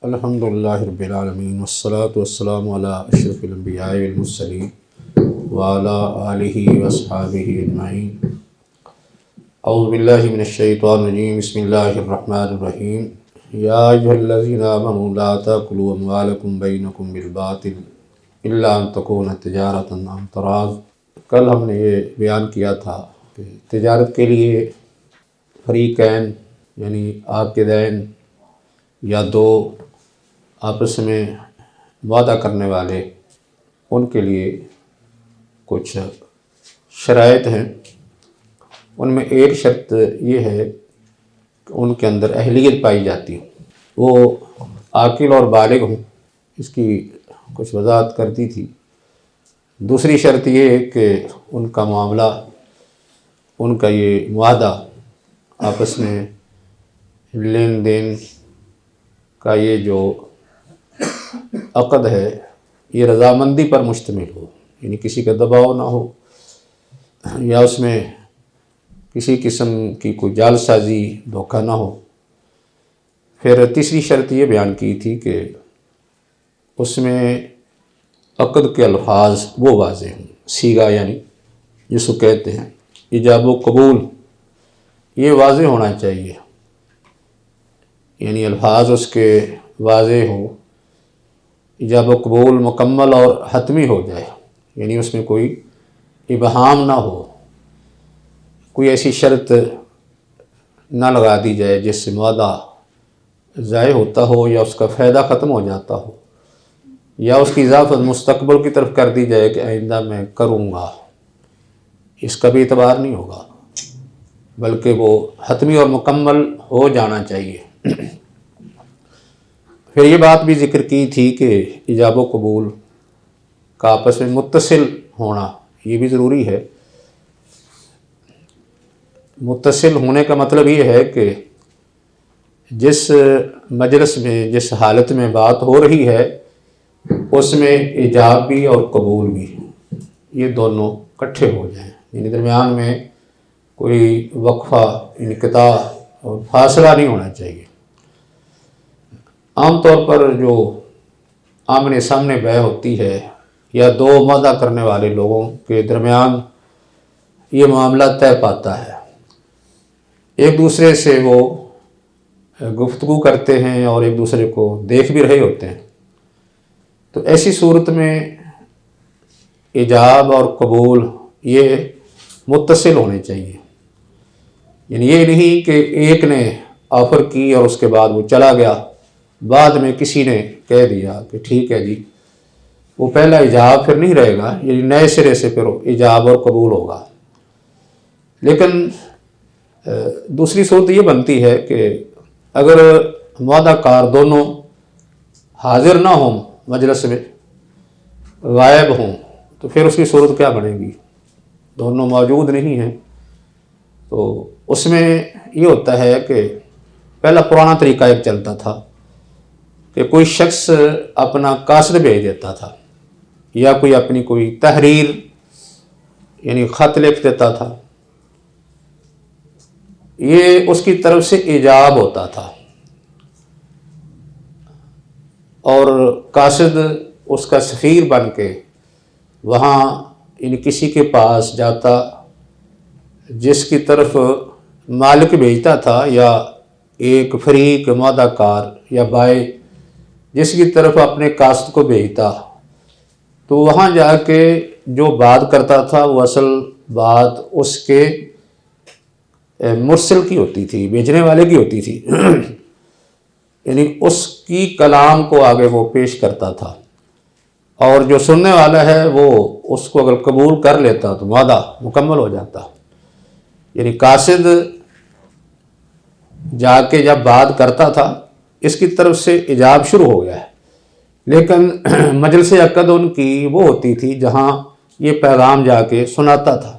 الحمدللہ رب العالمین والصلاة والسلام علی اشرف الانبیاء والمرسلین وعلی آلہ واصحابہ اجمعین۔ اعوذ باللہ من الشیطان الرجیم، بسم اللہ الرحمن الرحیم۔ یا ایھا الذین آمنوا لا تاکلوا اموالکم بینکم بالباطل الا ان تکون تجارۃ عن تراض۔ کل ہم نے یہ بیان کیا تھا کہ تجارت کے لیے فریقین یعنی عاقدین یا دو آپس میں وعدہ کرنے والے، ان کے لیے کچھ شرائط ہیں۔ ان میں ایک شرط یہ ہے کہ ان کے اندر اہلیت پائی جاتی ہو، وہ عاقل اور بالغ ہوں، اس کی کچھ وضاحت کرتی تھی۔ دوسری شرط یہ ہے کہ ان کا معاملہ، ان کا یہ معاہدہ آپس میں لین دین کا یہ جو عقد ہے یہ رضامندی پر مشتمل ہو، یعنی کسی کا دباؤ نہ ہو یا اس میں کسی قسم کی کوئی جعل سازی، دھوکہ نہ ہو۔ پھر تیسری شرط یہ بیان کی تھی کہ اس میں عقد کے الفاظ وہ واضح ہوں، صیغہ یعنی جس کو کہتے ہیں ایجاب و قبول، یہ واضح ہونا چاہیے، یعنی الفاظ اس کے واضح ہوں، ایجاب و قبول مکمل اور حتمی ہو جائے، یعنی اس میں کوئی ابہام نہ ہو، کوئی ایسی شرط نہ لگا دی جائے جس سے معاہدہ ضائع ہوتا ہو یا اس کا فائدہ ختم ہو جاتا ہو، یا اس کی اضافت مستقبل کی طرف کر دی جائے کہ آئندہ میں کروں گا، اس کا بھی اعتبار نہیں ہوگا، بلکہ وہ حتمی اور مکمل ہو جانا چاہیے۔ پھر یہ بات بھی ذکر کی تھی کہ ایجاب و قبول کا آپس میں متصل ہونا یہ بھی ضروری ہے۔ متصل ہونے کا مطلب یہ ہے کہ جس مجلس میں، جس حالت میں بات ہو رہی ہے، اس میں ایجاب بھی اور قبول بھی، یہ دونوں اکٹھے ہو جائیں، یعنی درمیان میں کوئی وقفہ، انقطاع اور فاصلہ نہیں ہونا چاہیے۔ عام طور پر جو آمنے سامنے بیع ہوتی ہے یا دو معاہدہ کرنے والے لوگوں کے درمیان یہ معاملہ طے پاتا ہے، ایک دوسرے سے وہ گفتگو کرتے ہیں اور ایک دوسرے کو دیکھ بھی رہے ہوتے ہیں، تو ایسی صورت میں ایجاب اور قبول یہ متصل ہونے چاہیے، یعنی یہ نہیں کہ ایک نے آفر کی اور اس کے بعد وہ چلا گیا، بعد میں کسی نے کہہ دیا کہ ٹھیک ہے جی، وہ پہلا ایجاب پھر نہیں رہے گا، یعنی نئے سرے سے پھر ایجاب اور قبول ہوگا۔ لیکن دوسری صورت یہ بنتی ہے کہ اگر معاہدہ کار دونوں حاضر نہ ہوں، مجلس میں غائب ہوں، تو پھر اس کی صورت کیا بنے گی؟ دونوں موجود نہیں ہیں، تو اس میں یہ ہوتا ہے کہ پہلا پرانا طریقہ ایک چلتا تھا کہ کوئی شخص اپنا قاصد بھیج دیتا تھا یا کوئی اپنی کوئی تحریر یعنی خط لکھ دیتا تھا، یہ اس کی طرف سے ایجاب ہوتا تھا، اور قاصد اس کا سفیر بن کے وہاں یعنی کسی کے پاس جاتا، جس کی طرف مالک بھیجتا تھا یا ایک فریق معاہدہ کار یا بائع جس کی طرف اپنے قاصد کو بھیجتا، تو وہاں جا کے جو بات کرتا تھا وہ اصل بات اس کے مرسل کی ہوتی تھی، بھیجنے والے کی ہوتی تھی، یعنی اس کی کلام کو آگے وہ پیش کرتا تھا، اور جو سننے والا ہے وہ اس کو اگر قبول کر لیتا تو معاہدہ مکمل ہو جاتا، یعنی قاصد جا کے جب بات کرتا تھا اس کی طرف سے ایجاب شروع ہو گیا ہے، لیکن مجلس عقد ان کی وہ ہوتی تھی جہاں یہ پیغام جا کے سناتا تھا،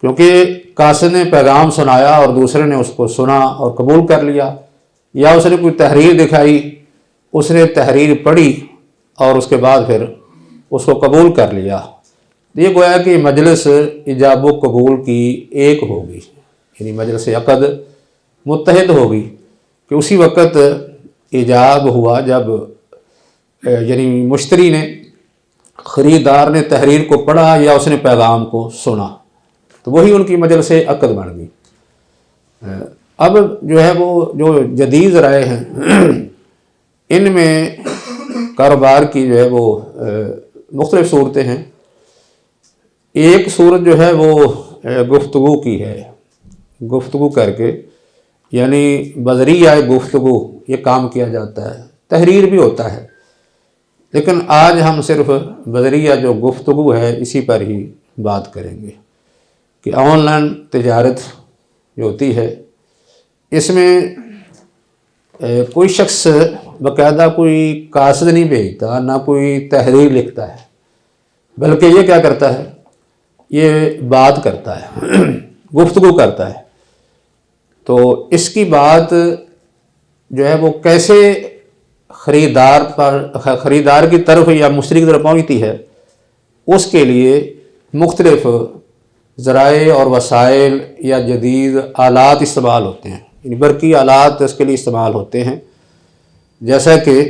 کیونکہ قاصد نے پیغام سنایا اور دوسرے نے اس کو سنا اور قبول کر لیا، یا اس نے کوئی تحریر دکھائی، اس نے تحریر پڑھی اور اس کے بعد پھر اس کو قبول کر لیا، یہ گویا کہ مجلس ایجاب و قبول کی ایک ہوگی، یعنی مجلس عقد متحد ہوگی کہ اسی وقت ایجاب ہوا جب یعنی مشتری نے، خریدار نے تحریر کو پڑھا یا اس نے پیغام کو سنا، تو وہی ان کی مجلس عقد بن گئی۔ اب جو ہے وہ جو جدید ذرائع ہیں ان میں کاروبار کی جو ہے وہ مختلف صورتیں ہیں۔ ایک صورت جو ہے وہ گفتگو کی ہے، گفتگو کر کے یعنی بذریعہ گفتگو یہ کام کیا جاتا ہے، تحریر بھی ہوتا ہے، لیکن آج ہم صرف بذریعہ جو گفتگو ہے اسی پر ہی بات کریں گے کہ آن لائن تجارت جو ہوتی ہے اس میں کوئی شخص باقاعدہ کوئی قاصد نہیں بھیجتا، نہ کوئی تحریر لکھتا ہے، بلکہ یہ کیا کرتا ہے، یہ بات کرتا ہے، گفتگو کرتا ہے۔ تو اس کی بات جو ہے وہ کیسے خریدار کی طرف یا مشتری کی طرف پہنچتی ہے، اس کے لیے مختلف ذرائع اور وسائل یا جدید آلات استعمال ہوتے ہیں، یعنی برقی آلات اس کے لیے استعمال ہوتے ہیں۔ جیسا کہ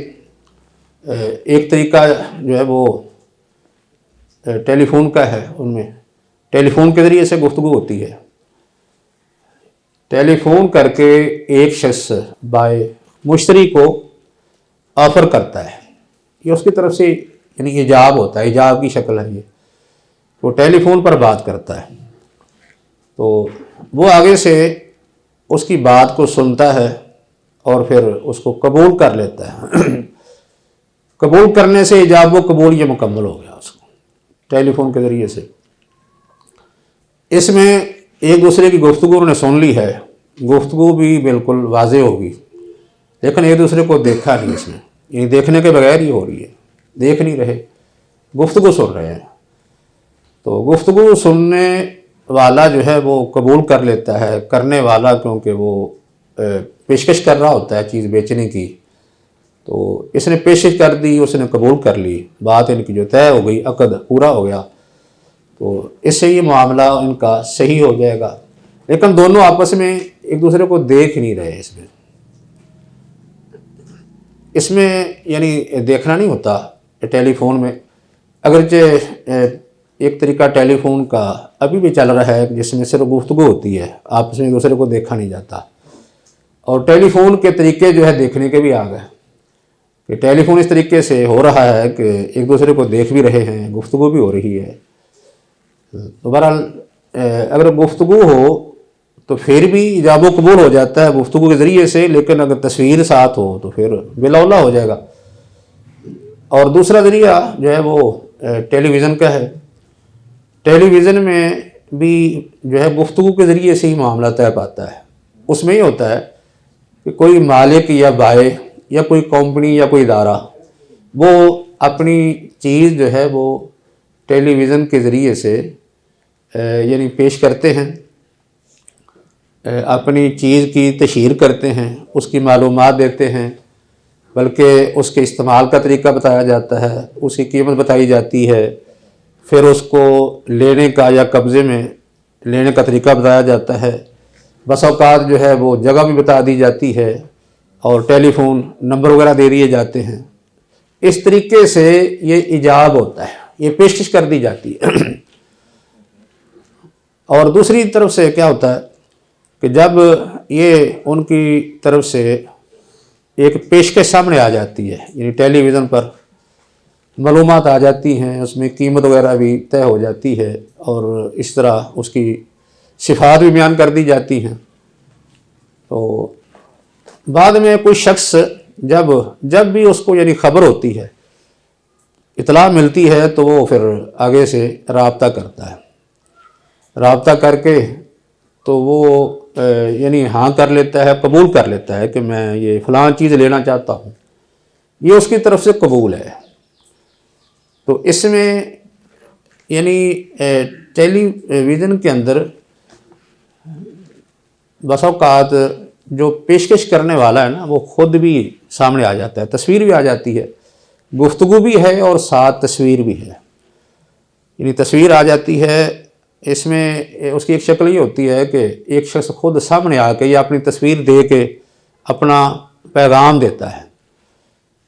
ایک طریقہ جو ہے وہ ٹیلی فون کا ہے، ان میں ٹیلی فون کے ذریعے سے گفتگو ہوتی ہے۔ ٹیلی فون کر کے ایک شخص بائے مشتری کو آفر کرتا ہے، یہ اس کی طرف سے یعنی ایجاب ہوتا ہے، ایجاب کی شکل ہے، یہ وہ ٹیلی فون پر بات کرتا ہے، تو وہ آگے سے اس کی بات کو سنتا ہے اور پھر اس کو قبول کر لیتا ہے۔ قبول کرنے سے ایجاب و قبول یہ مکمل ہو گیا اس کو ٹیلی فون کے ذریعے سے۔ اس میں ایک دوسرے کی گفتگو انہوں نے سن لی ہے، گفتگو بھی بالکل واضح ہوگی، لیکن ایک دوسرے کو دیکھا نہیں، اس میں یعنی دیکھنے کے بغیر ہی ہو رہی ہے، دیکھ نہیں رہے، گفتگو سن رہے ہیں۔ تو گفتگو سننے والا جو ہے وہ قبول کر لیتا ہے، کرنے والا کیونکہ وہ پیشکش کر رہا ہوتا ہے چیز بیچنے کی، تو اس نے پیشکش کر دی، اس نے قبول کر لی، بات ان کی جو طے ہو گئی، عقد پورا ہو گیا، تو اس سے یہ معاملہ ان کا صحیح ہو جائے گا۔ لیکن دونوں آپس میں ایک دوسرے کو دیکھ نہیں رہے، اس میں یعنی دیکھنا نہیں ہوتا ٹیلی فون میں، اگرچہ ایک طریقہ ٹیلی فون کا ابھی بھی چل رہا ہے جس میں صرف گفتگو ہوتی ہے، آپس میں ایک دوسرے کو دیکھا نہیں جاتا، اور ٹیلی فون کے طریقے جو ہے دیکھنے کے بھی آ گئے کہ ٹیلی فون اس طریقے سے ہو رہا ہے کہ ایک دوسرے کو دیکھ بھی رہے ہیں، گفتگو بھی ہو رہی ہے۔ تو بہرحال اگر گفتگو ہو تو پھر بھی ایجاب و قبول ہو جاتا ہے گفتگو کے ذریعے سے، لیکن اگر تصویر ساتھ ہو تو پھر بلا اولا ہو جائے گا۔ اور دوسرا ذریعہ جو ہے وہ ٹیلی ویژن کا ہے۔ ٹیلی ویژن میں بھی جو ہے گفتگو کے ذریعے سے ہی معاملہ طے پاتا ہے۔ اس میں یہ ہوتا ہے کہ کوئی مالک یا بائع یا کوئی کمپنی یا کوئی ادارہ وہ اپنی چیز جو ہے وہ ٹیلی ویژن کے ذریعے سے یعنی پیش کرتے ہیں، اپنی چیز کی تشہیر کرتے ہیں، اس کی معلومات دیتے ہیں، بلکہ اس کے استعمال کا طریقہ بتایا جاتا ہے، اس کی قیمت بتائی جاتی ہے، پھر اس کو لینے کا یا قبضے میں لینے کا طریقہ بتایا جاتا ہے، بس اوقات جو ہے وہ جگہ بھی بتا دی جاتی ہے اور ٹیلی فون نمبر وغیرہ دے دیے جاتے ہیں۔ اس طریقے سے یہ ایجاب ہوتا ہے، یہ پیشکش کر دی جاتی ہے۔ اور دوسری طرف سے کیا ہوتا ہے کہ جب یہ ان کی طرف سے ایک پیشکش سامنے آ جاتی ہے، یعنی ٹیلی ویژن پر معلومات آ جاتی ہیں، اس میں قیمت وغیرہ بھی طے ہو جاتی ہے اور اس طرح اس کی صفات بھی بیان کر دی جاتی ہیں، تو بعد میں کوئی شخص جب بھی اس کو یعنی خبر ہوتی ہے، اطلاع ملتی ہے، تو وہ پھر آگے سے رابطہ کرتا ہے، رابطہ کر کے تو وہ یعنی ہاں کر لیتا ہے، قبول کر لیتا ہے کہ میں یہ فلاں چیز لینا چاہتا ہوں، یہ اس کی طرف سے قبول ہے۔ تو اس میں یعنی ٹیلی ویژن کے اندر بس اوقات جو پیشکش کرنے والا ہے نا وہ خود بھی سامنے آ جاتا ہے، تصویر بھی آ جاتی ہے، گفتگو بھی ہے اور ساتھ تصویر بھی ہے، یعنی تصویر آ جاتی ہے۔ اس میں اس کی ایک شکل یہ ہوتی ہے کہ ایک شخص خود سامنے آ کے یا اپنی تصویر دے کے اپنا پیغام دیتا ہے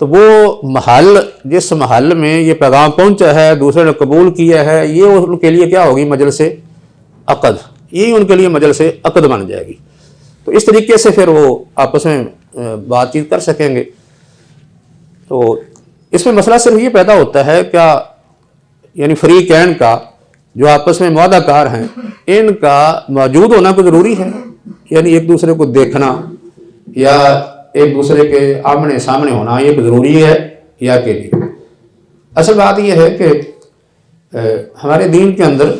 تو وہ محل جس محل میں یہ پیغام پہنچا ہے دوسرے نے قبول کیا ہے، یہ ان کے لیے کیا ہوگی؟ مجلس عقد، یہی ان کے لیے مجلس عقد بن جائے گی۔ تو اس طریقے سے پھر وہ آپس میں بات چیت کر سکیں گے۔ تو اس میں مسئلہ صرف یہ پیدا ہوتا ہے کیا یعنی فریقین کا جو آپس میں معاہدہ کار ہیں ان کا موجود ہونا کو ضروری ہے، یعنی ایک دوسرے کو دیکھنا یا ایک دوسرے کے آمنے سامنے ہونا یہ ضروری ہے یا کہ نہیں؟ اصل بات یہ ہے کہ ہمارے دین کے اندر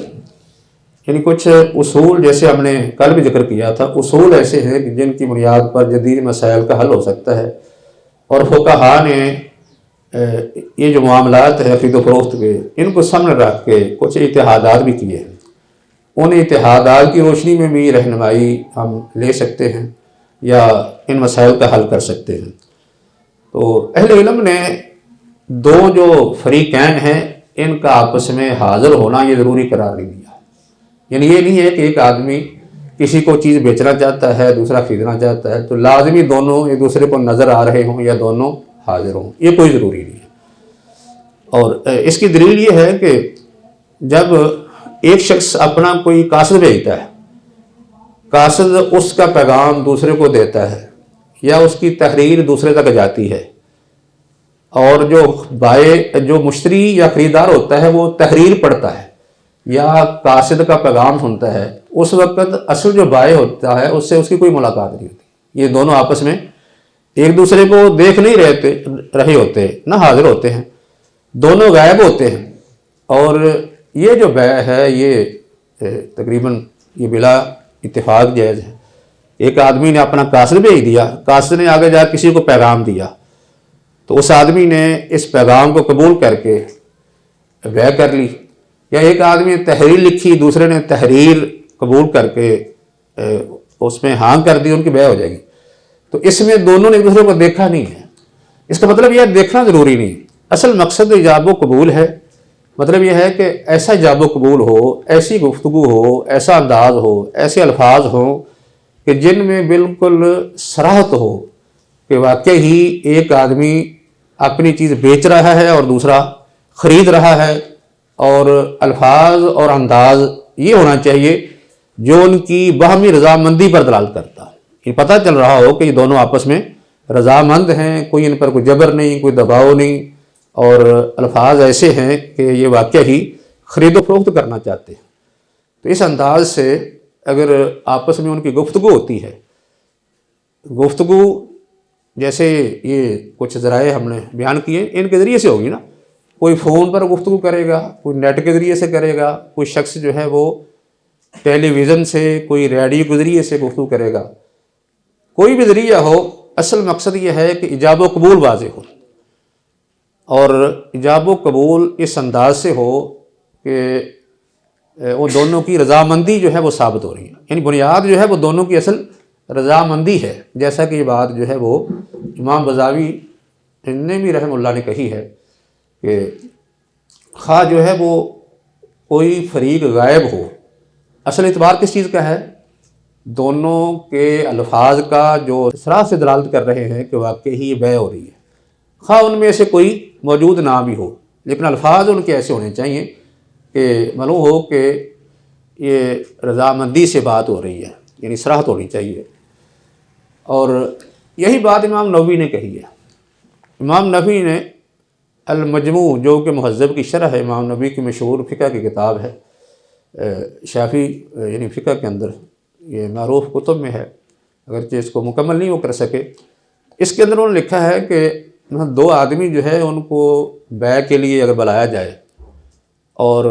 یعنی کچھ اصول، جیسے ہم نے کل بھی ذکر کیا تھا، اصول ایسے ہیں کہ جن کی بنیاد پر جدید مسائل کا حل ہو سکتا ہے، اور فقہاء نے یہ جو معاملات ہے خرید و فروخت کے ان کو سامنے رکھ کے کچھ اتحادات بھی کیے ہیں۔ ان اتحادات کی روشنی میں بھی رہنمائی ہم لے سکتے ہیں یا ان مسائل کا حل کر سکتے ہیں۔ تو اہل علم نے دو جو فریقین ہیں ان کا آپس میں حاضر ہونا یہ ضروری قرار نہیں دیا، یعنی یہ نہیں ہے کہ ایک آدمی کسی کو چیز بیچنا چاہتا ہے دوسرا خریدنا چاہتا ہے تو لازمی دونوں ایک دوسرے کو نظر آ رہے ہوں یا دونوں حاضر ہوں، یہ کوئی ضروری نہیں ہے۔ اور اس کی دلیل یہ ہے کہ جب ایک شخص اپنا کوئی قاصد بھیجتا ہے، قاصد اس کا پیغام دوسرے کو دیتا ہے یا اس کی تحریر دوسرے تک جاتی ہے، اور جو مشتری یا خریدار ہوتا ہے وہ تحریر پڑھتا ہے یا قاصد کا پیغام سنتا ہے، اس وقت اصل جو بائع ہوتا ہے اس سے اس کی کوئی ملاقات نہیں ہوتی۔ یہ دونوں آپس میں ایک دوسرے کو دیکھ نہیں رہے ہوتے، نہ حاضر ہوتے ہیں، دونوں غائب ہوتے ہیں، اور یہ جو بیع ہے یہ تقریباً یہ بلا اتفاق جائز ہے۔ ایک آدمی نے اپنا قاصد بھیج دیا، قاصد نے آگے جا کسی کو پیغام دیا، تو اس آدمی نے اس پیغام کو قبول کر کے بیع کر لی، یا ایک آدمی نے تحریر لکھی دوسرے نے تحریر قبول کر کے اس میں ہاں کر دی، ان کی بیع ہو جائے گی۔ تو اس میں دونوں نے ایک دوسرے کو دیکھا نہیں ہے، اس کا مطلب یہ دیکھنا ضروری نہیں، اصل مقصد ایجاب و قبول ہے۔ مطلب یہ ہے کہ ایسا ایجاب و قبول ہو، ایسی گفتگو ہو، ایسا انداز ہو، ایسے الفاظ ہوں کہ جن میں بالکل صراحت ہو کہ واقعی ہی ایک آدمی اپنی چیز بیچ رہا ہے اور دوسرا خرید رہا ہے، اور الفاظ اور انداز یہ ہونا چاہیے جو ان کی باہمی رضامندی پر دلالت کرتا ہے، یہ پتہ چل رہا ہو کہ یہ دونوں آپس میں رضامند ہیں، کوئی ان پر کوئی جبر نہیں، کوئی دباؤ نہیں، اور الفاظ ایسے ہیں کہ یہ واقعہ ہی خرید و فروخت کرنا چاہتے ہیں۔ تو اس انداز سے اگر آپس میں ان کی گفتگو ہوتی ہے، گفتگو جیسے یہ کچھ ذرائع ہم نے بیان کیے ان کے ذریعے سے ہوگی نا، کوئی فون پر گفتگو کرے گا، کوئی نیٹ کے ذریعے سے کرے گا، کوئی شخص جو ہے وہ ٹیلی ویژن سے، کوئی ریڈیو کے ذریعے سے گفتگو کرے گا، کوئی بھی ذریعہ ہو، اصل مقصد یہ ہے کہ ایجاب و قبول واضح ہو، اور ایجاب و قبول اس انداز سے ہو کہ وہ دونوں کی رضامندی جو ہے وہ ثابت ہو رہی ہے، یعنی بنیاد جو ہے وہ دونوں کی اصل رضامندی ہے، جیسا کہ یہ بات جو ہے وہ امام بزاوی نے بھی رحمہ اللہ نے کہی ہے کہ خواہ جو ہے وہ کوئی فریق غائب ہو، اصل اعتبار کس چیز کا ہے؟ دونوں کے الفاظ کا جو صراحت سے دلالت کر رہے ہیں کہ واقعی ہی یہ بیع ہو رہی ہے، خواہ ان میں سے کوئی موجود نہ بھی ہو، لیکن الفاظ ان کے ایسے ہونے چاہیے کہ معلوم ہو کہ یہ رضامندی سے بات ہو رہی ہے، یعنی صراحت ہونی چاہیے۔ اور یہی بات امام نووی نے کہی ہے۔ امام نووی نے المجموع جو کہ مہذب کی شرح ہے، امام نووی کی مشہور فقہ کی کتاب ہے، شافعی یعنی فقہ کے اندر یہ معروف کتب میں ہے، اگرچہ اس کو مکمل نہیں وہ کر سکے، اس کے اندر انہوں نے لکھا ہے کہ دو آدمی جو ہے ان کو بیع کے لیے اگر بلایا جائے اور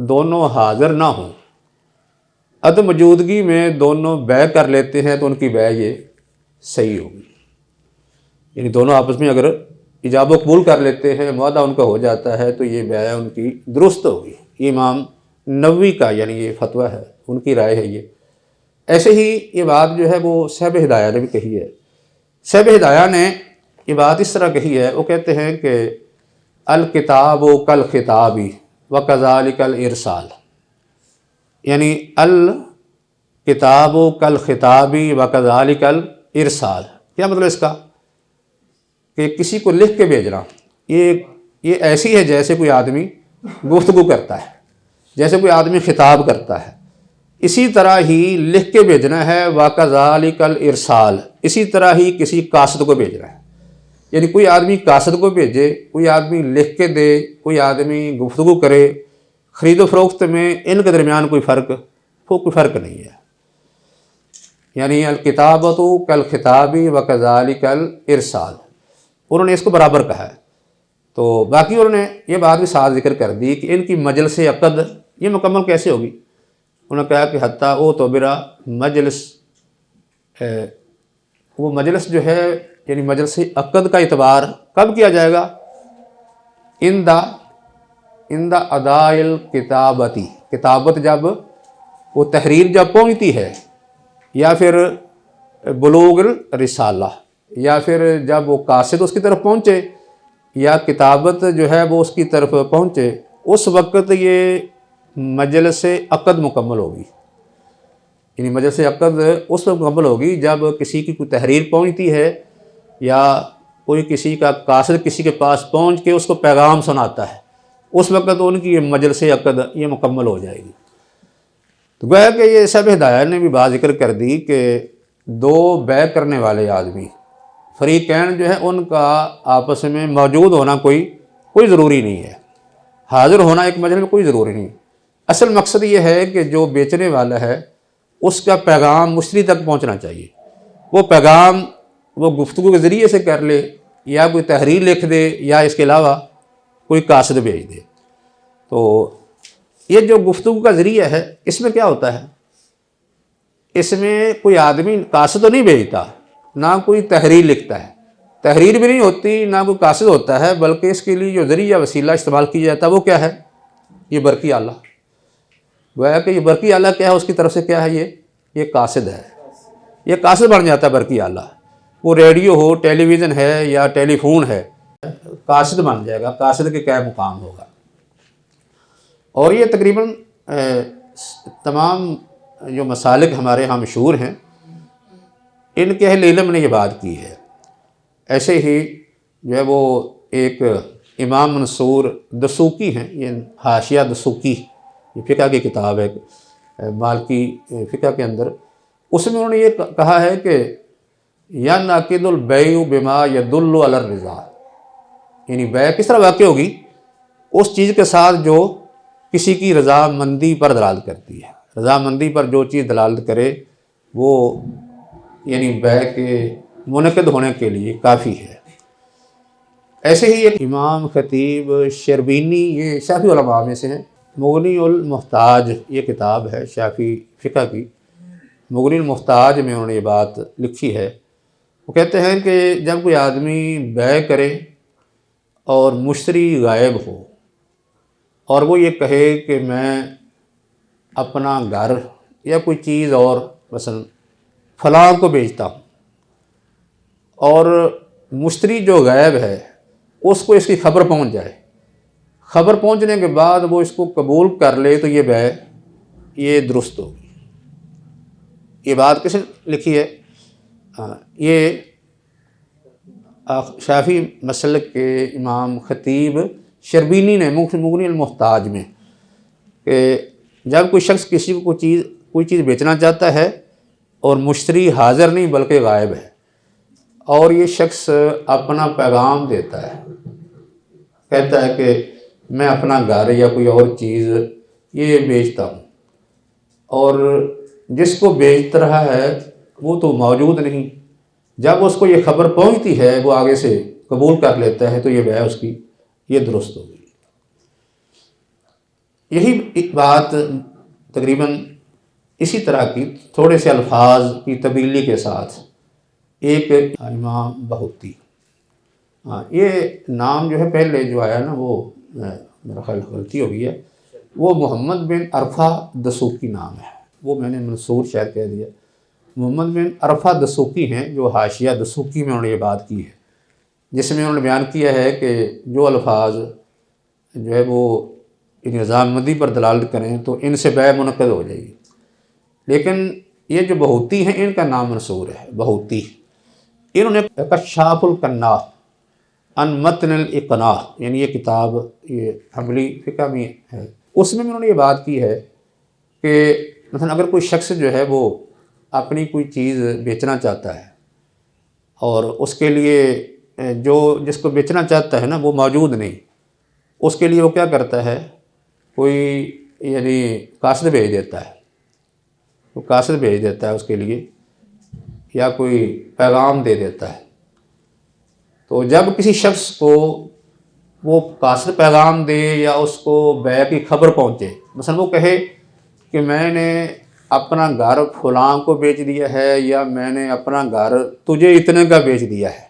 دونوں حاضر نہ ہوں، عدم موجودگی میں دونوں بیع کر لیتے ہیں تو ان کی بیع یہ صحیح ہوگی، یعنی دونوں آپس میں اگر ایجاب و قبول کر لیتے ہیں، معاہدہ ان کا ہو جاتا ہے تو یہ بیع ان کی درست ہوگی۔ یہ امام نووی کا یعنی یہ فتویٰ ہے، ان کی رائے ہے یہ۔ ایسے ہی یہ بات جو ہے وہ صاحب ہدایہ نے بھی کہی ہے۔ صاحب ہدایہ نے یہ بات اس طرح کہی ہے، وہ کہتے ہیں کہ الکتاب کالخطابی وکذالک الارسال، یعنی الکتاب کالخطابی وکذالک الارسال، کیا مطلب اس کا؟ کہ کسی کو لکھ کے بھیجنا یہ ایسی ہے جیسے کوئی آدمی گفتگو کرتا ہے، جیسے کوئی آدمی خطاب کرتا ہے، اسی طرح ہی لکھ کے بھیجنا ہے۔ وَكَذَلِكَ الْإِرْسَالُ، اسی طرح ہی کسی قاصد کو بھیجنا ہے۔ یعنی کوئی آدمی قاصد کو بھیجے، کوئی آدمی لکھ کے دے، کوئی آدمی گفتگو کرے، خرید و فروخت میں ان کے درمیان کوئی فرق نہیں ہے۔ یعنی الکتابۃ کالخطاب وکذالک الارسال، انہوں نے اس کو برابر کہا ہے۔ تو باقی انہوں نے یہ بات بھی ساتھ ذکر کر دی کہ ان کی مجلس عقد یہ مکمل کیسے ہوگی۔ انہوں نے کہا کہ حتیٰ تو برا مجلس، وہ مجلس جو ہے یعنی مجلس عقد کا اعتبار کب کیا جائے گا؟ ان دا ادائل کتابتی، کتابت جب وہ تحریر جب پہنچتی ہے، یا پھر بلوغ الرسالہ، یا پھر جب وہ قاصد اس کی طرف پہنچے، یا کتابت جو ہے وہ اس کی طرف پہنچے، اس وقت یہ مجلس عقد مکمل ہوگی۔ یعنی مجلس عقد اس وقت مکمل ہوگی جب کسی کی کوئی تحریر پہنچتی ہے، یا کوئی کسی کا قاصد کسی کے پاس پہنچ کے اس کو پیغام سناتا ہے، اس وقت ان کی یہ مجلس عقد یہ مکمل ہو جائے گی۔ تو گویا کہ یہ سب ہدایات نے بھی بات ذکر کر دی کہ دو بیع کرنے والے آدمی فریقین جو ہے ان کا آپس میں موجود ہونا کوئی ضروری نہیں ہے، حاضر ہونا ایک مجلس میں کوئی ضروری نہیں۔ اصل مقصد یہ ہے کہ جو بیچنے والا ہے اس کا پیغام مشتری تک پہنچنا چاہیے۔ وہ پیغام وہ گفتگو کے ذریعے سے کر لے، یا کوئی تحریر لکھ دے، یا اس کے علاوہ کوئی قاصد بھیج دے۔ تو یہ جو گفتگو کا ذریعہ ہے اس میں کیا ہوتا ہے؟ اس میں کوئی آدمی قاصد تو نہیں بھیجتا، نہ کوئی تحریر لکھتا ہے، تحریر بھی نہیں ہوتی، نہ کوئی قاصد ہوتا ہے، بلکہ اس کے لیے جو ذریعہ وسیلہ استعمال کیا جاتا ہے وہ کیا ہے؟ یہ برقی آلہ۔ گویا کہ یہ برقی آلہ کیا ہے؟ اس کی طرف سے کیا ہے؟ یہ قاصد ہے، یہ قاصد بن جاتا ہے برقی آلہ۔ وہ ریڈیو ہو، ٹیلی ویژن ہے، یا ٹیلی فون ہے، قاصد بن جائے گا، قاصد کے کیا مقام ہوگا۔ اور یہ تقریباً تمام جو مسالک ہمارے ہاں مشہور ہیں ان کے اہل علم نے یہ بات کی ہے۔ ایسے ہی جو ہے وہ ایک امام منصور دسوقی ہیں، یہ حاشیہ دسوقی، یہ فقہ کی کتاب ہے مالکی فقہ کے اندر، اس میں انہوں نے یہ کہا ہے کہ یا ناقد البیع بما یدل علی الرضا، یعنی بیع کس طرح واقع ہوگی؟ اس چیز کے ساتھ جو کسی کی رضامندی پر دلالت کرتی ہے۔ رضامندی پر جو چیز دلالت کرے وہ یعنی بیع کے منعقد ہونے کے لیے کافی ہے۔ ایسے ہی ایک امام خطیب شربینی، یہ شافعی علماء میں سے ہیں، مغنی المحتاج یہ کتاب ہے شافعی فقہ کی، مغنی المحتاج میں انہوں نے یہ بات لکھی ہے۔ وہ کہتے ہیں کہ جب کوئی آدمی بیع کرے اور مشتری غائب ہو، اور وہ یہ کہے کہ میں اپنا گھر یا کوئی چیز اور مثلا فلاں کو بیچتا ہوں، اور مشتری جو غائب ہے اس کو اس کی خبر پہنچ جائے، خبر پہنچنے کے بعد وہ اس کو قبول کر لے، تو یہ بیع یہ درست ہوگی۔ یہ بات کس نے لکھی ہے؟ یہ شافعی مسلک کے امام خطیب شربینی نے مغنی المحتاج میں، کہ جب کوئی شخص کسی کو کوئی چیز بیچنا چاہتا ہے اور مشتری حاضر نہیں بلکہ غائب ہے، اور یہ شخص اپنا پیغام دیتا ہے، کہتا ہے کہ میں اپنا گھر یا کوئی اور چیز یہ بیچتا ہوں، اور جس کو بیچ رہا ہے وہ تو موجود نہیں، جب اس کو یہ خبر پہنچتی ہے وہ آگے سے قبول کر لیتا ہے، تو یہ بیع اس کی یہ درست ہوگی۔ یہی بات تقریباً اسی طرح کی تھوڑے سے الفاظ کی تبدیلی کے ساتھ ایک امام بہوتی، یہ نام جو ہے پہلے جو آیا نا وہ میرا خیال غلطی ہو گئی ہے، وہ محمد بن عرفہ دسوقی نام ہے، وہ میں نے منصور شاید کہہ دیا، محمد بن عرفہ دسوقی ہیں جو حاشیہ دسوقی میں انہوں نے یہ بات کی ہے، جس میں انہوں نے بیان کیا ہے کہ جو الفاظ جو ہے وہ رضامندی پر دلالت کریں تو ان سے بیع منعقد ہو جائے گی۔ لیکن یہ جو بہوتی ہیں ان کا نام منصور ہے، بہوتی، انہوں نے کشاف الکناف، ان متن الاقناع، یعنی یہ کتاب یہ حنبلی فقہ میں ہے، اس میں انہوں نے یہ بات کی ہے کہ مثلا اگر کوئی شخص جو ہے وہ اپنی کوئی چیز بیچنا چاہتا ہے اور اس کے لیے جو جس کو بیچنا چاہتا ہے نا وہ موجود نہیں، اس کے لیے وہ کیا کرتا ہے، کوئی یعنی قاصد بھیج دیتا ہے، وہ قاصد بھیج دیتا ہے اس کے لیے، یا کوئی پیغام دے دیتا ہے۔ تو جب کسی شخص کو وہ قاصد پیغام دے یا اس کو بیع کی خبر پہنچے، مثلا وہ کہے کہ میں نے اپنا گھر فلاں کو بیچ دیا ہے، یا میں نے اپنا گھر تجھے اتنے کا بیچ دیا ہے،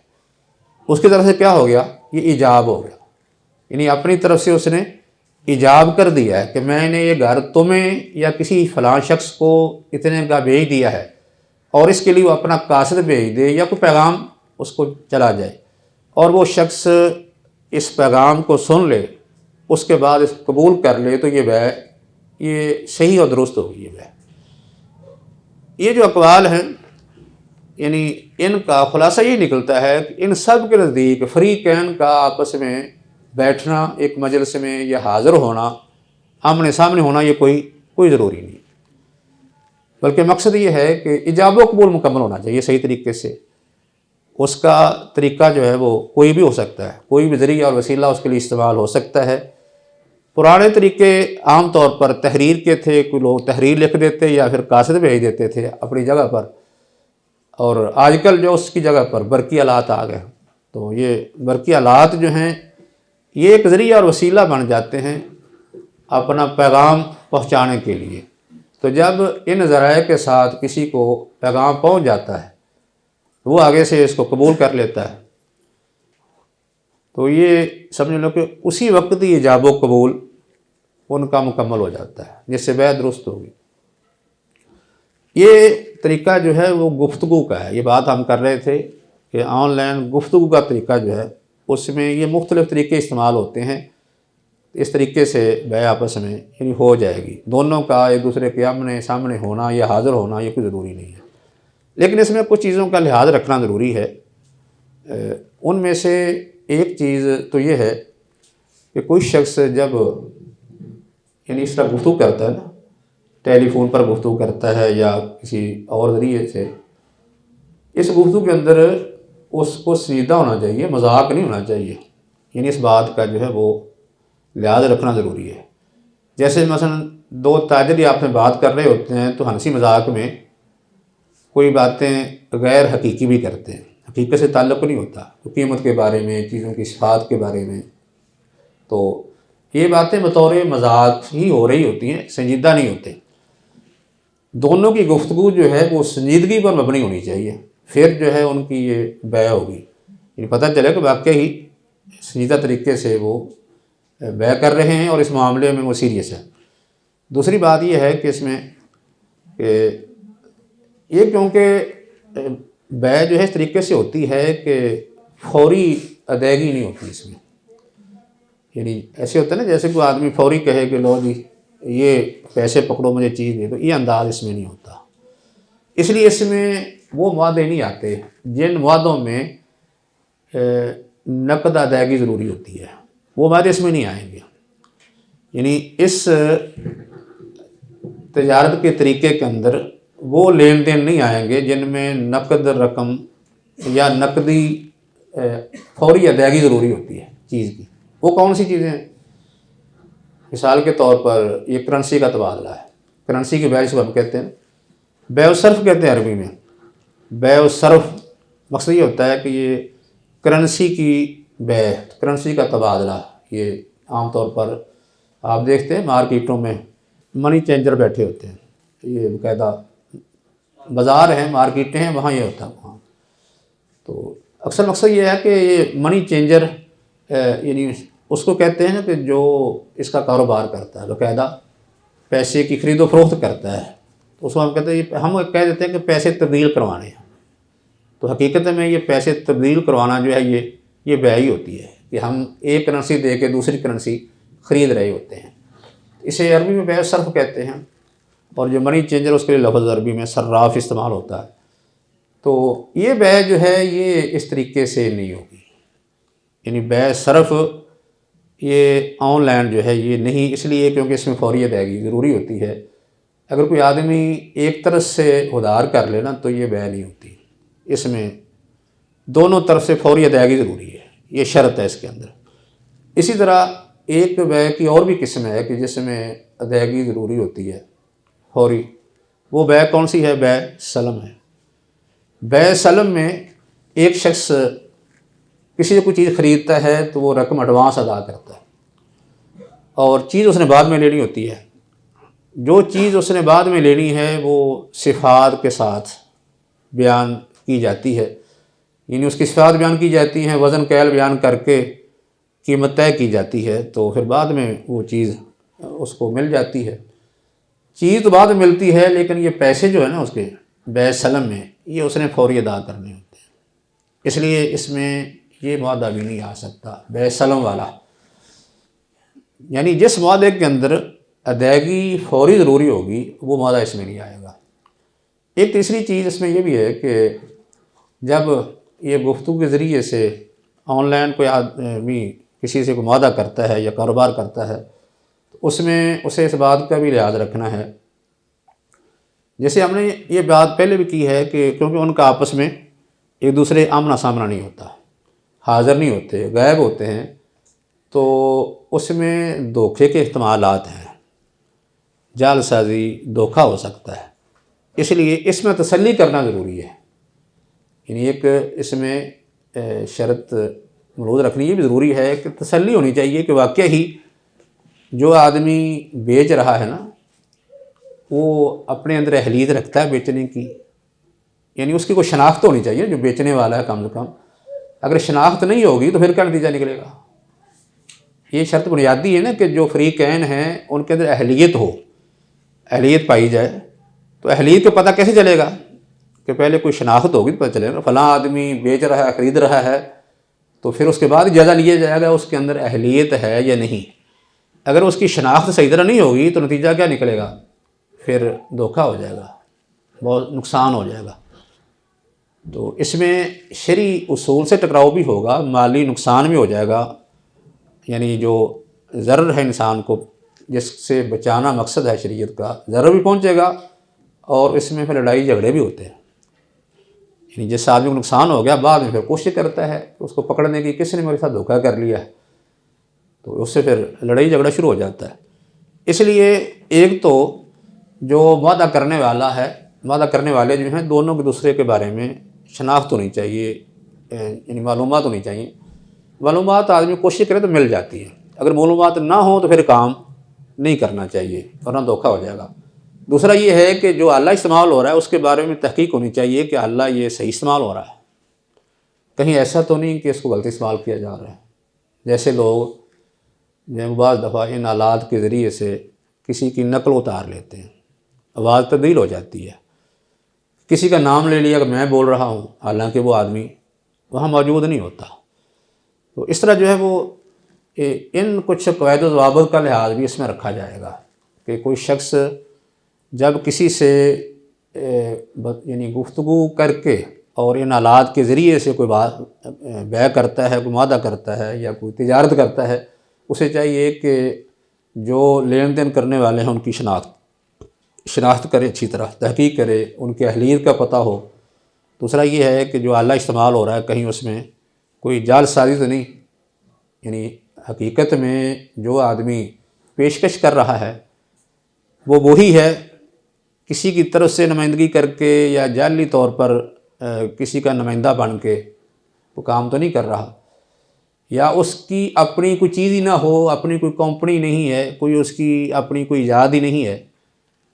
اس کی طرف سے کیا ہو گیا، یہ ایجاب ہو گیا، یعنی اپنی طرف سے اس نے ایجاب کر دیا ہے کہ میں نے یہ گھر تمہیں یا کسی فلاں شخص کو اتنے کا بیچ دیا ہے، اور اس کے لیے وہ اپنا قاصد بھیج دے یا کوئی پیغام اس کو چلا جائے، اور وہ شخص اس پیغام کو سن لے، اس کے بعد اس کو قبول کر لے، تو یہ بیع یہ صحیح اور درست ہوگی۔ یہ بیع، یہ جو اقوال ہیں یعنی ان کا خلاصہ یہ نکلتا ہے کہ ان سب کے نزدیک فریقین کا آپس میں بیٹھنا ایک مجلس میں یا حاضر ہونا، آمنے سامنے ہونا، یہ کوئی ضروری نہیں، بلکہ مقصد یہ ہے کہ ایجاب و قبول مکمل ہونا چاہیے صحیح طریقے سے۔ اس کا طریقہ جو ہے وہ کوئی بھی ہو سکتا ہے، کوئی بھی ذریعہ اور وسیلہ اس کے لیے استعمال ہو سکتا ہے۔ پرانے طریقے عام طور پر تحریر کے تھے، کوئی لوگ تحریر لکھ دیتے یا پھر قاصد بھیج دیتے تھے اپنی جگہ پر، اور آج کل جو اس کی جگہ پر برقی آلات آ گئے، تو یہ برقی آلات جو ہیں یہ ایک ذریعہ اور وسیلہ بن جاتے ہیں اپنا پیغام پہنچانے کے لیے۔ تو جب ان ذرائع کے ساتھ کسی کو پیغام پہنچ جاتا ہے وہ آگے سے اس کو قبول کر لیتا ہے، تو یہ سمجھ لو کہ اسی وقت ہی ایجاب و قبول ان کا مکمل ہو جاتا ہے، جس سے بیع درست ہوگی۔ یہ طریقہ جو ہے وہ گفتگو کا ہے، یہ بات ہم کر رہے تھے کہ آن لائن گفتگو کا طریقہ جو ہے اس میں یہ مختلف طریقے استعمال ہوتے ہیں، اس طریقے سے بیع آپس میں یعنی ہو جائے گی، دونوں کا ایک دوسرے کے آمنے سامنے ہونا یا حاضر ہونا یہ کوئی ضروری نہیں ہے، لیکن اس میں کچھ چیزوں کا لحاظ رکھنا ضروری ہے۔ ان میں سے ایک چیز تو یہ ہے کہ کوئی شخص جب یعنی اس طرح گفتگو کرتا ہے نا، ٹیلی فون پر گفتگو کرتا ہے یا کسی اور ذریعے سے، اس گفتگو کے اندر اس کو سنجیدہ ہونا چاہیے، مذاق نہیں ہونا چاہیے، یعنی اس بات کا جو ہے وہ لحاظ رکھنا ضروری ہے۔ جیسے مثلا دو تاجر آپ میں بات کر رہے ہوتے ہیں تو ہنسی مذاق میں کوئی باتیں غیر حقیقی بھی کرتے ہیں، حقیقت سے تعلق نہیں ہوتا، قیمت کے بارے میں، چیزوں کی صفات کے بارے میں، تو یہ باتیں بطور مذاق ہی ہو رہی ہوتی ہیں، سنجیدہ نہیں ہوتے۔ دونوں کی گفتگو جو ہے وہ سنجیدگی پر مبنی ہونی چاہیے، پھر جو ہے ان کی یہ بیع ہوگی، یعنی پتہ چلے کہ واقعی سنجیدہ طریقے سے وہ بیع کر رہے ہیں اور اس معاملے میں وہ سیریس ہے۔ دوسری بات یہ ہے کہ اس میں کہ یہ کیونکہ بیع جو ہے اس طریقے سے ہوتی ہے کہ فوری ادائیگی نہیں ہوتی اس میں، یعنی ایسے ہوتا ہے نا جیسے کوئی آدمی فوری کہے کہ لو جی یہ پیسے پکڑو مجھے چیز دے دو، یہ انداز اس میں نہیں ہوتا، اس لیے اس میں وہ معاہدے نہیں آتے جن معاہدوں میں نقد ادائیگی ضروری ہوتی ہے، وہ معاہدے اس میں نہیں آئیں گے، یعنی اس تجارت کے طریقے کے اندر وہ لین دین نہیں آئیں گے جن میں نقد رقم یا نقدی فوری ادائیگی ضروری ہوتی ہے چیز کی۔ وہ کون سی چیزیں ہیں؟ مثال کے طور پر یہ کرنسی کا تبادلہ ہے، کرنسی کی بیع جس کو ہم کہتے ہیں بیع و صرف کہتے ہیں عربی میں۔ بیع و صرف مقصد یہ ہوتا ہے کہ یہ کرنسی کی بیع، کرنسی کا تبادلہ، یہ عام طور پر آپ دیکھتے ہیں مارکیٹوں میں منی چینجر بیٹھے ہوتے ہیں، یہ باقاعدہ بازار ہیں، مارکیٹیں ہیں، وہاں یہ ہوتا ہے وہاں، تو اکثر مقصد یہ ہے کہ یہ منی چینجر یعنی اس کو کہتے ہیں کہ جو اس کا کاروبار کرتا ہے، باقاعدہ پیسے کی خرید و فروخت کرتا ہے، تو اس کو ہم کہتے ہیں، ہم کہہ دیتے ہیں کہ پیسے تبدیل کروانے ہیں، تو حقیقت میں یہ پیسے تبدیل کروانا جو ہے یہ بیع ہی ہوتی ہے کہ ہم ایک کرنسی دے کے دوسری کرنسی خرید رہے ہوتے ہیں، اسے عربی میں بیع صرف کہتے ہیں، اور جو منی چینجر اس کے لیے لفظ عربی میں صراف استعمال ہوتا ہے۔ تو یہ بیع جو ہے یہ اس طریقے سے نہیں ہوگی، یعنی بے صرف یہ آن لائن جو ہے یہ نہیں، اس لیے کیونکہ اس میں فوری ادائیگی ضروری ہوتی ہے۔ اگر کوئی آدمی ایک طرف سے ادھار کر لینا تو یہ بے نہیں ہوتی، اس میں دونوں طرف سے فوری ادائیگی ضروری ہے، یہ شرط ہے اس کے اندر۔ اسی طرح ایک بے کی اور بھی قسم ہے کہ جس میں ادائیگی ضروری ہوتی ہے فوری، وہ بے کون سی ہے؟ بے سلم ہے۔ بے سلم میں ایک شخص کسی سے کوئی چیز خریدتا ہے تو وہ رقم ایڈوانس ادا کرتا ہے اور چیز اس نے بعد میں لینی ہوتی ہے۔ جو چیز اس نے بعد میں لینی ہے وہ صفات کے ساتھ بیان کی جاتی ہے، یعنی اس کی صفات بیان کی جاتی ہیں، وزن کیل بیان کر کے قیمت طے کی جاتی ہے، تو پھر بعد میں وہ چیز اس کو مل جاتی ہے۔ چیز تو بعد میں ملتی ہے لیکن یہ پیسے جو ہے نا اس کے بے سلم میں، یہ اس نے فوری ادا کرنے ہوتے ہیں، اس لیے اس میں یہ معاہدہ بھی نہیں آ سکتا بے سلم والا۔ یعنی جس معاہدے کے اندر ادائیگی فوری ضروری ہوگی وہ معاہدہ اس میں نہیں آئے گا۔ ایک تیسری چیز اس میں یہ بھی ہے کہ جب یہ گفتگو کے ذریعے سے آن لائن کوئی آدمی کسی سے کوئی معاہدہ کرتا ہے یا کاروبار کرتا ہے تو اس میں اسے اس بات کا بھی لحاظ رکھنا ہے، جیسے ہم نے یہ بات پہلے بھی کی ہے کہ کیونکہ ان کا آپس میں ایک دوسرے آمنا سامنا نہیں ہوتا، حاضر نہیں ہوتے، غائب ہوتے ہیں، تو اس میں دھوکے کے احتمالات ہیں، جعل سازی، دھوکہ ہو سکتا ہے، اس لیے اس میں تسلی کرنا ضروری ہے۔ یعنی ایک اس میں شرط ملحوظ رکھنی یہ بھی ضروری ہے کہ تسلی ہونی چاہیے کہ واقعہ ہی جو آدمی بیچ رہا ہے نا وہ اپنے اندر اہلیت رکھتا ہے بیچنے کی، یعنی اس کی کوئی شناخت ہونی چاہیے جو بیچنے والا ہے کم سے کم۔ اگر شناخت نہیں ہوگی تو پھر کیا نتیجہ نکلے گا؟ یہ شرط بنیادی ہے نا کہ جو فریقین ہیں ان کے اندر اہلیت ہو، اہلیت پائی جائے، تو اہلیت کا پتہ کیسے چلے گا؟ کہ پہلے کوئی شناخت ہوگی تو پتہ چلے گا فلاں آدمی بیچ رہا ہے، خرید رہا ہے، تو پھر اس کے بعد جائزہ لیا جائے گا اس کے اندر اہلیت ہے یا نہیں۔ اگر اس کی شناخت صحیح طرح نہیں ہوگی تو نتیجہ کیا نکلے گا؟ پھر دھوکہ ہو جائے گا، بہت نقصان ہو جائے گا۔ تو اس میں شرعی اصول سے ٹکراؤ بھی ہوگا، مالی نقصان بھی ہو جائے گا، یعنی جو ضرر ہے انسان کو جس سے بچانا مقصد ہے شریعت کا، ضرر بھی پہنچے گا اور اس میں پھر لڑائی جھگڑے بھی ہوتے ہیں۔ یعنی جس آدمی کو نقصان ہو گیا بعد میں پھر کوشش کرتا ہے اس کو پکڑنے کی، کس نے میرے ساتھ دھوکہ کر لیا ہے، تو اس سے پھر لڑائی جھگڑا شروع ہو جاتا ہے۔ اس لیے ایک تو جو وعدہ کرنے والا ہے، وعدہ کرنے والے جو ہیں دونوں کے دوسرے کے بارے میں شناخت ہونی چاہیے، یعنی معلومات ہونی چاہیے۔ معلومات آدمی کوشش کرے تو مل جاتی ہے، اگر معلومات نہ ہوں تو پھر کام نہیں کرنا چاہیے ورنہ دھوکہ ہو جائے گا۔ دوسرا یہ ہے کہ جو آلہ استعمال ہو رہا ہے اس کے بارے میں تحقیق ہونی چاہیے کہ آلہ یہ صحیح استعمال ہو رہا ہے، کہیں ایسا تو نہیں کہ اس کو غلط استعمال کیا جا رہا ہے۔ جیسے لوگ جو بعض دفعہ ان آلات کے ذریعے سے کسی کی نقل اتار لیتے ہیں، آواز تبدیل ہو جاتی ہے، کسی کا نام لے لیا کہ میں بول رہا ہوں حالانکہ وہ آدمی وہاں موجود نہیں ہوتا۔ تو اس طرح جو ہے وہ ان کچھ قواعد و ضوابط کا لحاظ بھی اس میں رکھا جائے گا کہ کوئی شخص جب کسی سے یعنی گفتگو کر کے اور ان آلات کے ذریعے سے کوئی بات بیع کرتا ہے، کوئی معاہدہ کرتا ہے یا کوئی تجارت کرتا ہے، اسے چاہیے کہ جو لین دین کرنے والے ہیں ان کی شناخت کرے، اچھی طرح تحقیق کرے، ان کے اہلیت کا پتہ ہو۔ دوسرا یہ ہے کہ جو آلہ استعمال ہو رہا ہے کہیں اس میں کوئی جعل سازی تو نہیں، یعنی حقیقت میں جو آدمی پیشکش کر رہا ہے وہ وہی ہے، کسی کی طرف سے نمائندگی کر کے یا جعلی طور پر کسی کا نمائندہ بن کے وہ کام تو نہیں کر رہا، یا اس کی اپنی کوئی چیز ہی نہ ہو، اپنی کوئی کمپنی نہیں ہے، کوئی اس کی اپنی کوئی ایجاد ہی نہیں ہے،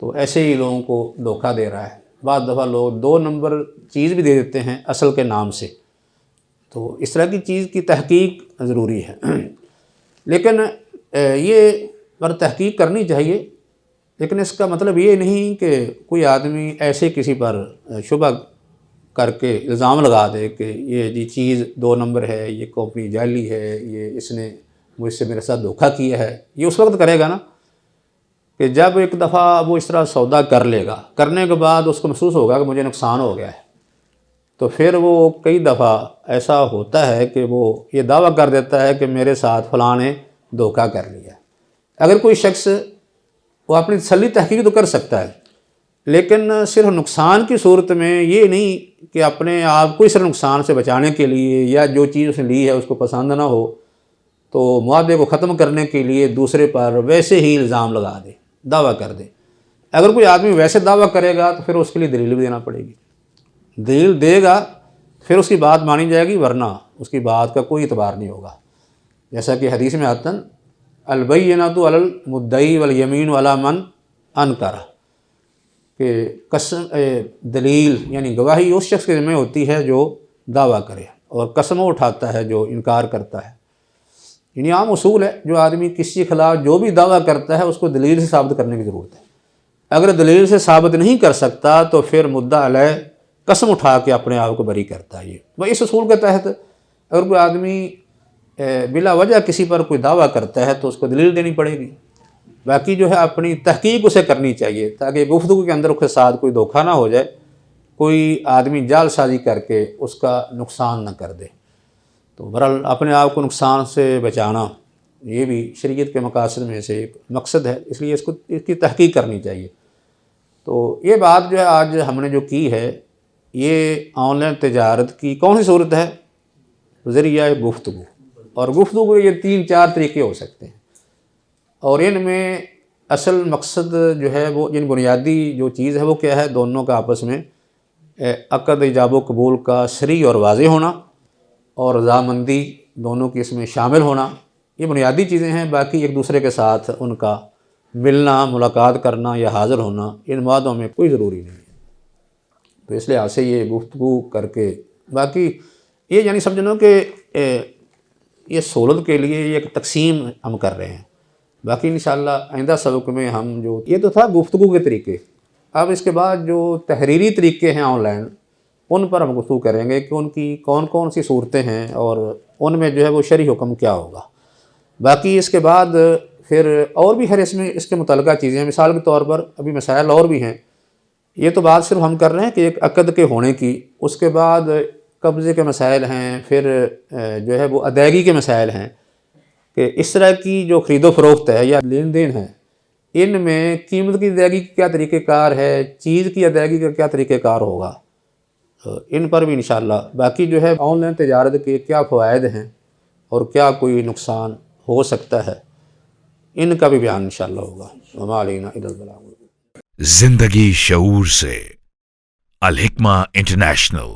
تو ایسے ہی لوگوں کو دھوکہ دے رہا ہے۔ بعض دفعہ لوگ 2 نمبر چیز بھی دے دیتے ہیں اصل کے نام سے، تو اس طرح کی چیز کی تحقیق ضروری ہے۔ لیکن یہ پر تحقیق کرنی چاہیے، لیکن اس کا مطلب یہ نہیں کہ کوئی آدمی ایسے کسی پر شبہ کر کے الزام لگا دے کہ یہ جی چیز 2 نمبر ہے، یہ کمپنی جعلی ہے، یہ اس نے مجھ سے میرے ساتھ دھوکہ کیا ہے۔ یہ اس وقت کرے گا نا کہ جب ایک دفعہ وہ اس طرح سودا کر لے گا، کرنے کے بعد اس کو محسوس ہوگا کہ مجھے نقصان ہو گیا ہے، تو پھر وہ کئی دفعہ ایسا ہوتا ہے کہ وہ یہ دعویٰ کر دیتا ہے کہ میرے ساتھ فلاں نے دھوکہ کر لیا۔ اگر کوئی شخص وہ اپنی تسلی تحقیق تو کر سکتا ہے، لیکن صرف نقصان کی صورت میں یہ نہیں کہ اپنے آپ کو صرف نقصان سے بچانے کے لیے یا جو چیز اس نے لی ہے اس کو پسند نہ ہو تو معاہدے کو ختم کرنے کے لیے دوسرے پر ویسے ہی الزام لگا دے، دعویٰ کر دے۔ اگر کوئی آدمی ویسے دعویٰ کرے گا تو پھر اس کے لیے دلیل بھی دینا پڑے گی، دلیل دے گا پھر اس کی بات مانی جائے گی، ورنہ اس کی بات کا کوئی اعتبار نہیں ہوگا۔ جیسا کہ حدیث میں آتا ہے البینۃ علی المدعی والیمین علی من انکر، کہ قسم دلیل یعنی گواہی اس شخص کے ذمہ ہوتی ہے جو دعویٰ کرے، اور قسموں اٹھاتا ہے جو انکار کرتا ہے۔ یعنی عام اصول ہے، جو آدمی کسی کے خلاف جو بھی دعویٰ کرتا ہے اس کو دلیل سے ثابت کرنے کی ضرورت ہے۔ اگر دلیل سے ثابت نہیں کر سکتا تو پھر مدعا علیہ قسم اٹھا کے اپنے آپ کو بری کرتا ہے۔ وہ اس اصول کے تحت اگر کوئی آدمی بلا وجہ کسی پر کوئی دعویٰ کرتا ہے تو اس کو دلیل دینی پڑے گی، باقی جو ہے اپنی تحقیق اسے کرنی چاہیے تاکہ گفتگو کے اندر اس کے ساتھ کوئی دھوکہ نہ ہو جائے، کوئی آدمی جال سازی کر کے اس کا نقصان نہ کر دے۔ تو بہرحال اپنے آپ کو نقصان سے بچانا یہ بھی شریعت کے مقاصد میں سے ایک مقصد ہے، اس لیے اس کی تحقیق کرنی چاہیے۔ تو یہ بات جو ہے آج ہم نے جو کی ہے، یہ آن لائن تجارت کی کون سی صورت ہے؟ ذریعہ گفتگو، اور گفتگو یہ 3-4 طریقے ہو سکتے ہیں، اور ان میں اصل مقصد جو ہے وہ بنیادی جو چیز ہے وہ کیا ہے؟ دونوں کا آپس میں عقد ایجاب و قبول کا صریح اور واضح ہونا، اور رضامندی دونوں کی اس میں شامل ہونا، یہ بنیادی چیزیں ہیں۔ باقی ایک دوسرے کے ساتھ ان کا ملنا، ملاقات کرنا یا حاضر ہونا، ان معاہدوں میں کوئی ضروری نہیں ہے۔ تو اس لحاظ سے یہ گفتگو کر کے باقی یہ یعنی سمجھنا کہ یہ سہولت کے لیے یہ ایک تقسیم ہم کر رہے ہیں۔ باقی انشاءاللہ آئندہ سبق میں ہم جو یہ تو تھا گفتگو کے طریقے، اب اس کے بعد جو تحریری طریقے ہیں آن لائن ان پر ہم گفتگو کریں گے کہ ان کی کون کون سی صورتیں ہیں اور ان میں جو ہے وہ شرعی حکم کیا ہوگا۔ باقی اس کے بعد پھر اور بھی اس میں اس کے متعلقہ چیزیں ہیں، مثال کے طور پر ابھی مسائل اور بھی ہیں۔ یہ تو بات صرف ہم کر رہے ہیں کہ ایک عقد کے ہونے کی، اس کے بعد قبضے کے مسائل ہیں، پھر جو ہے وہ ادائیگی کے مسائل ہیں، کہ اس طرح کی جو خرید و فروخت ہے یا لین دین ہے، ان میں قیمت کی ادائیگی کا کیا طریقہ کار ہے، چیز کی ادائیگی کا کیا طریقہ کار ہوگا، ان پر بھی انشاءاللہ باقی جو ہے آن لائن تجارت کے کیا فوائد ہیں اور کیا کوئی نقصان ہو سکتا ہے، ان کا بھی بیان انشاءاللہ ہوگا۔ وما علینا الا البلاغ۔ زندگی شعور سے، الحکمہ انٹرنیشنل۔